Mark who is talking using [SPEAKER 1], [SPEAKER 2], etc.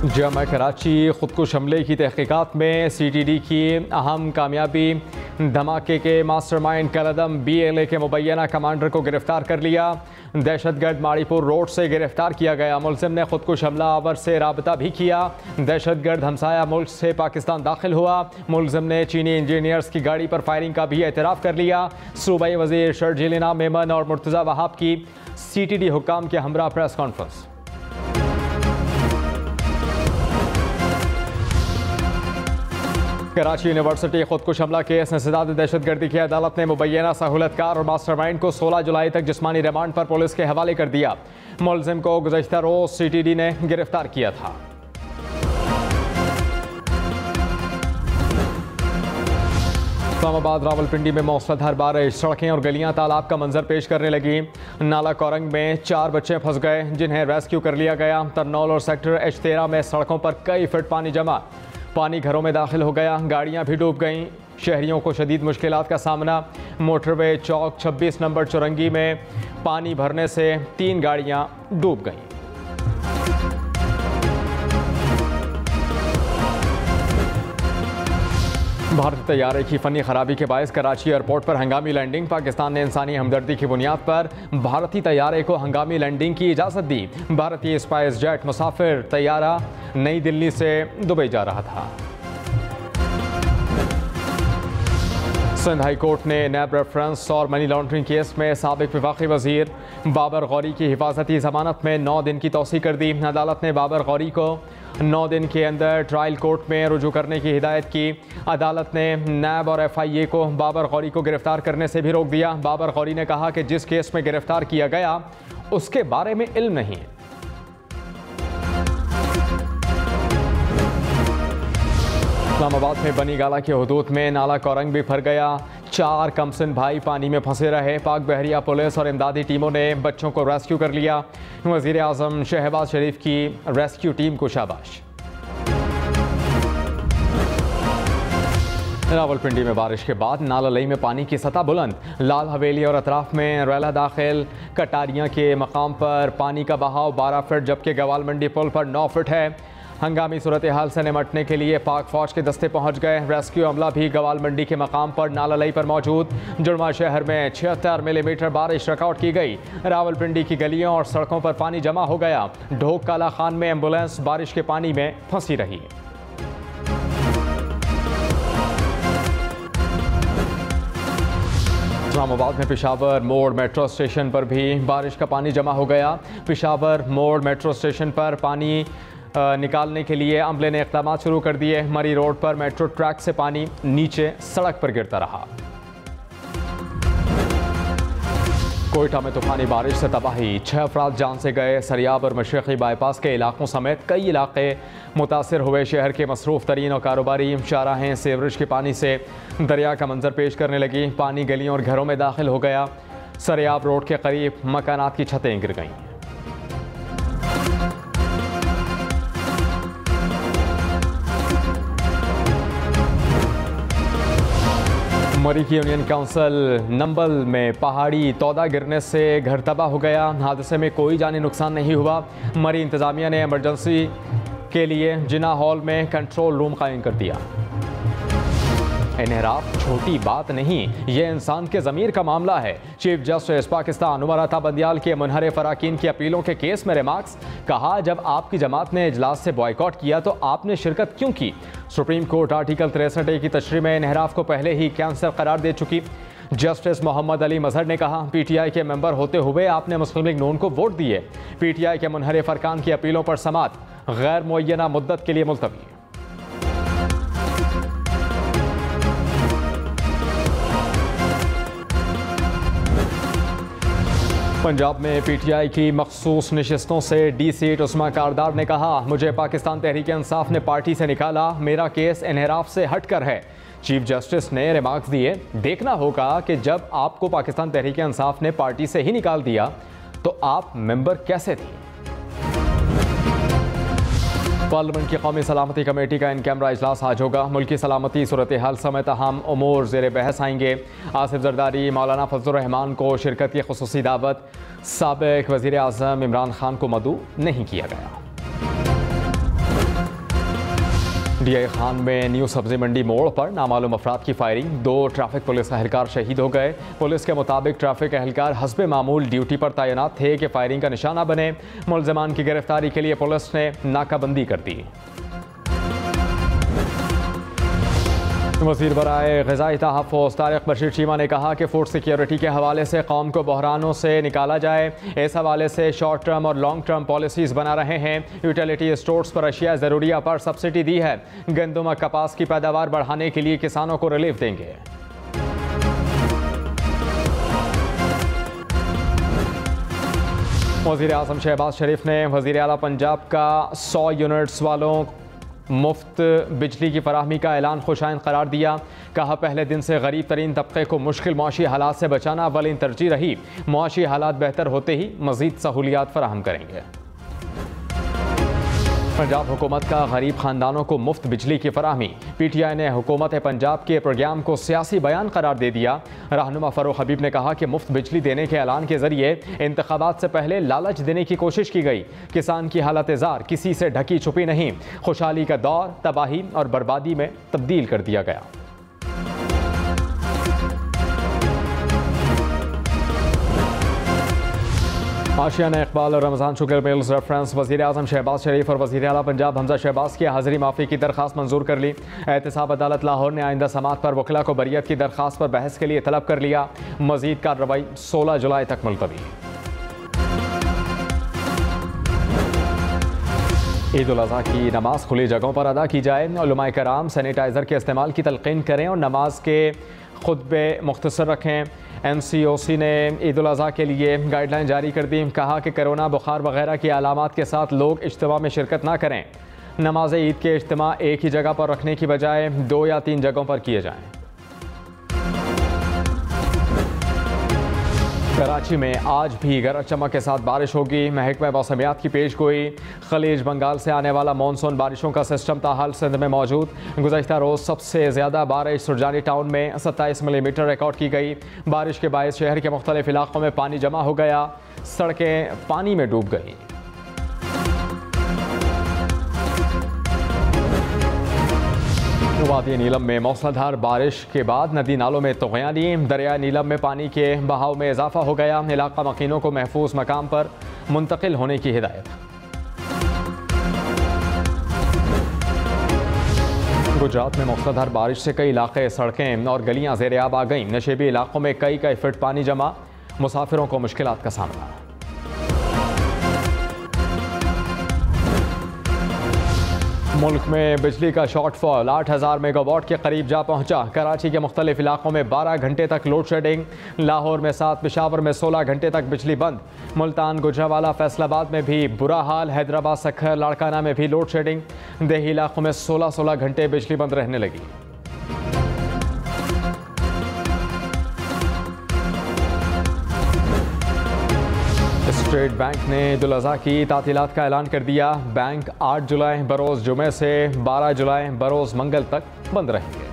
[SPEAKER 1] जामा कराची खुदकुश हमले की तहकीकात में CTD की अहम कामयाबी। धमाके के मास्टरमाइंड कलदम BLA के मुबैना कमांडर को गिरफ्तार कर लिया। दहशतगर्द माड़ीपुर रोड से गिरफ्तार किया गया मुलजिम ने खुदकुश हमला आवर से राबता भी किया। दहशतगर्द हमसाया मुल्क से पाकिस्तान दाखिल हुआ। मुलजिम ने चीनी इंजीनियर्स की गाड़ी पर फायरिंग का भी एतराफ़ कर लिया। सूबाई वज़ीर शर्जीलिना मेमन और मुर्तज़ा वहाब की CTD हुक्काम के हमरा प्रेस कॉन्फ्रेंस। कराची यूनिवर्सिटी खुदकुश हमला केस इंसदाद दहशतगर्दी की अदालत ने मुबैना सहूलतकार और मास्टरमाइंड को 16 जुलाई तक जिस्मानी रिमांड पर पुलिस के हवाले कर दिया। मुलजिम को गुज़श्ता रोज CTD ने गिरफ्तार किया था। इस्लामाबाद रावलपिंडी में मौसलाधार बारिश, सड़कें और गलियां तालाब का मंजर पेश करने लगी। नाला कोरंग में 4 बच्चे फंस गए जिन्हें रेस्क्यू कर लिया गया। तरनौल और सेक्टर H13 में सड़कों पर कई फीट पानी जमा, पानी घरों में दाखिल हो गया। गाड़ियां भी डूब गईं। शहरियों को शदीद मुश्किलात का सामना। मोटरवे चौक 26 नंबर चुरंगी में पानी भरने से 3 गाड़ियां डूब गईं। भारतीय तैयारे की फनी खराबी के बायस कराची एयरपोर्ट पर हंगामी लैंडिंग। पाकिस्तान ने इंसानी हमदर्दी की बुनियाद पर भारतीय तैयारे को हंगामी लैंडिंग की इजाज़त दी। भारतीय स्पाइस जेट मुसाफिर तैयारा नई दिल्ली से दुबई जा रहा था। सिंध हाई कोर्ट ने नैब रेफरेंस और मनी लॉन्ड्रिंग केस में साबिक वफाकी वजीर बाबर गौरी की हिफाजती जमानत में 9 दिन की तौसीक कर दी। अदालत ने बाबर गौरी को 9 दिन के अंदर ट्रायल कोर्ट में रुजू करने की हिदायत की। अदालत ने नैब और FIA को बाबर गौरी को गिरफ्तार करने से भी रोक दिया। बाबर गौरी ने कहा कि जिस केस में गिरफ्तार किया गया उसके बारे में इल्म नहीं है। इस्लामाबाद में बनी गाला के हुदूद में नाला कोरंग भी फर गया। 4 कमसिन भाई पानी में फंसे रहे। पाक बहरिया पुलिस और इमदादी टीमों ने बच्चों को रेस्क्यू कर लिया। वज़ीर आज़म शहबाज शरीफ की रेस्क्यू टीम को शाबाश। रावलपिंडी में बारिश के बाद नाला लई में पानी की सतह बुलंद। लाल हवेली और अतराफ में रेला दाखिल। कटारियाँ के मकाम पर पानी का बहाव 12 फीट जबकि गवाल मंडी पुल पर 9 फीट है। हंगामी सूरत हाल से निमटने के लिए पाक फौज के दस्ते पहुंच गए। रेस्क्यू अमला भी गवाल मंडी के मकाम पर नाला लई पर मौजूद। जुड़वा शहर में 76 मिलीमीटर बारिश रिकॉर्ड की गई। रावलपिंडी की गलियों और सड़कों पर पानी जमा हो गया। ढोक काला खान में एम्बुलेंस बारिश के पानी में फंसी रही। इस्लामाबाद में पेशावर मोड़ मेट्रो स्टेशन पर भी बारिश का पानी जमा हो गया। पेशावर मोड़ मेट्रो स्टेशन पर पानी निकालने के लिए अमले ने इक़दाम शुरू कर दिए। मरी रोड पर मेट्रो ट्रैक से पानी नीचे सड़क पर गिरता रहा। कोयटा में तूफानी बारिश से तबाही, 6 अफराद जान से गए। सरियाब और मशरक़ी बाईपास के इलाकों समेत कई इलाके मुतासर हुए। शहर के मसरूफ़ तरीन और कारोबारी शाहराहें सीवरेज के पानी से दरिया का मंजर पेश करने लगी। पानी गलियों और घरों में दाखिल हो गया। सरियाब रोड के करीब मकानात की छतें गिर गईं। मरी की यूनियन काउंसिल नंबल में पहाड़ी तौदा गिरने से घर तबाह हो गया। हादसे में कोई जानी नुकसान नहीं हुआ। मरी इंतजामिया ने इमरजेंसी के लिए जिना हॉल में कंट्रोल रूम कायम कर दिया। इनहराफ छोटी बात नहीं, ये इंसान के ज़मीर का मामला है। चीफ जस्टिस पाकिस्तान उमर अता बंदियाल के मुनहरिफ अराकीन की अपीलों के केस में रिमार्क्स। कहा, जब आपकी जमात ने इजलास से बॉयकॉट किया तो आपने शिरकत क्यों की? सुप्रीम कोर्ट आर्टिकल 63A की तशरीह में इनहराफ को पहले ही कैंसर करार दे चुकी। जस्टिस मोहम्मद अली मजहर ने कहा, PTI के मेंबर होते हुए आपने मुस्लिम लीग नून को वोट दिए। PTI के मुनहरिफ अरकान की अपीलों पर समाअत गैर मुअय्यना मुद्दत के लिए मुलतवी। पंजाब में PTI की मखसूस नशिस्तों से डी सीट उस्मा कारदार ने कहा, मुझे पाकिस्तान तहरीक इंसाफ ने पार्टी से निकाला, मेरा केस इनहराफ से हटकर है। चीफ जस्टिस ने रिमार्क्स दिए, देखना होगा कि जब आपको पाकिस्तान तहरीक इंसाफ ने पार्टी से ही निकाल दिया तो आप मेंबर कैसे थे? पार्लियामेंट की कौमी सलामती कमेटी का इन कैमरा इजलास आज होगा। मुल्की सलामती सूरत हाल समेत अहम उमूर ज़ेर बहस आएंगे। आसिफ जरदारी, मौलाना फजलुर रहमान को शिरकत की खुसूसी दावत। साबिक वज़ीर आज़म इमरान खान को मदऊ नहीं किया गया। डीआई खान में न्यू सब्जी मंडी मोड़ पर नामालूम अफराद की फायरिंग, 2 ट्रैफिक पुलिस एहलकार शहीद हो गए। पुलिस के मुताबिक ट्रैफिक एहलकार हस्बे मामूल ड्यूटी पर तैनात थे कि फायरिंग का निशाना बने। मुलजमान की गिरफ्तारी के लिए पुलिस ने नाकाबंदी कर दी। वज़ीर बराए ग़िज़ाई तहफ़्फ़ुज़ तारिक बशीर चीमा ने कहा कि फूड सिक्योरिटी के हवाले से कौम को बहरानों से निकाला जाए। इस हवाले से शॉर्ट टर्म और लॉन्ग टर्म पॉलिसीज़ बना रहे हैं। यूटिलिटी स्टोर्स पर अशिया ज़रूरिया पर सब्सिडी दी है। गंदम और कपास की पैदावार बढ़ाने के लिए किसानों को रिलीफ देंगे। वज़ीर आज़म शहबाज शरीफ ने वज़ीर आला पंजाब का 100 यूनिट्स वालों मुफ्त बिजली की फराहमी का ऐलान खुशाइन करार दिया। कहा, पहले दिन से गरीब तरीन तबके को मुश्किल मुआशी हालात से बचाना अव्वलीन तरजीह रही। मुआशी हालात बेहतर होते ही मज़ीद सहूलियात फराहम करेंगे। पंजाब हुकूमत का गरीब खानदानों को मुफ्त बिजली की फराहमी। PTI ने हुकूमत पंजाब के प्रोग्राम को सियासी बयान करार दे दिया। रहनुमा फ़ारूक हबीब ने कहा कि मुफ्त बिजली देने के ऐलान के जरिए इंतखाबात से पहले लालच देने की कोशिश की गई। किसान की हालत ज़ार किसी से ढकी छुपी नहीं। खुशहाली का दौर तबाही और बर्बादी में तब्दील कर दिया गया। आशियाना इकबाल और रमज़ान शुगर मिल्स रेफरेंस वज़ीर आज़म शहबाज शरीफ और वज़ीर आला पंजाब हमजा शहबाज की हाज़िरी माफ़ी की दरख्वास्त मंजूर कर ली। एहतसाब अदालत लाहौर ने आइंदा समात पर वकला को बरियत की दरख्वास्त पर बहस के लिए तलब कर लिया। मज़ीद कार्रवाई 16 जुलाई तक मुलतवी। ईद उल अज़हा की नमाज खुली जगहों पर अदा की जाए। उलमाए कराम सैनिटाइज़र के इस्तेमाल की तलक़ीन करें और नमाज के खुतबे मुख्तसर रखें। NCOC ने ईद उल अज़हा के लिए गाइडलाइन जारी कर दी। कहा कि कोरोना बुखार वगैरह की अलामात के साथ लोग इज्तिमा में शिरकत ना करें। नमाज ईद के इज्तिमा एक ही जगह पर रखने की बजाय 2 या 3 जगहों पर किए जाएं। कराची में आज भी गरज चमक के साथ बारिश होगी। महकमा मौसमियात की पेशगोई, खलीज बंगाल से आने वाला मानसून बारिशों का सिस्टम ताहाल सिंध में मौजूद। गुज़श्ता रोज़ सबसे ज़्यादा बारिश सुरजानी टाउन में 27 मिलीमीटर रिकॉर्ड की गई। बारिश के बायस शहर के मुख्तलिफ इलाकों में पानी जमा हो गया, सड़कें पानी में डूब गई। वादी नीलम में मौसलाधार बारिश के बाद नदी नालों में तुग़यानी। दरिया नीलम में पानी के बहाव में इजाफा हो गया। इलाका मकीनों को महफूज मकाम पर मुंतकिल होने की हिदायत। गुजरात में मौसलाधार बारिश से कई इलाके, सड़कें और गलियां ज़ेर-ए-आब आ गईं। नशेबी इलाकों में कई फीट पानी जमा, मुसाफिरों को मुश्किलात का सामना। मुल्क में बिजली का शॉर्टफॉल 8000 मेगावाट के करीब जा पहुंचा। कराची के मुख्तलिफ इलाकों में 12 घंटे तक लोड शेडिंग। लाहौर में 7, पेशावर में 16 घंटे तक बिजली बंद। मुल्तान, गुजरावाला, फैसलाबाद में भी बुरा हाल। हैदराबाद, सखर, लाड़काना में भी लोड शेडिंग। देही इलाकों में 16 घंटे बिजली बंद रहने लगी। स्टेट बैंक ने ईद उल अज़हा की तातीलात का ऐलान कर दिया। बैंक 8 जुलाई बरोज़ जुमे से 12 जुलाई बरोज़ मंगल तक बंद रहेंगे।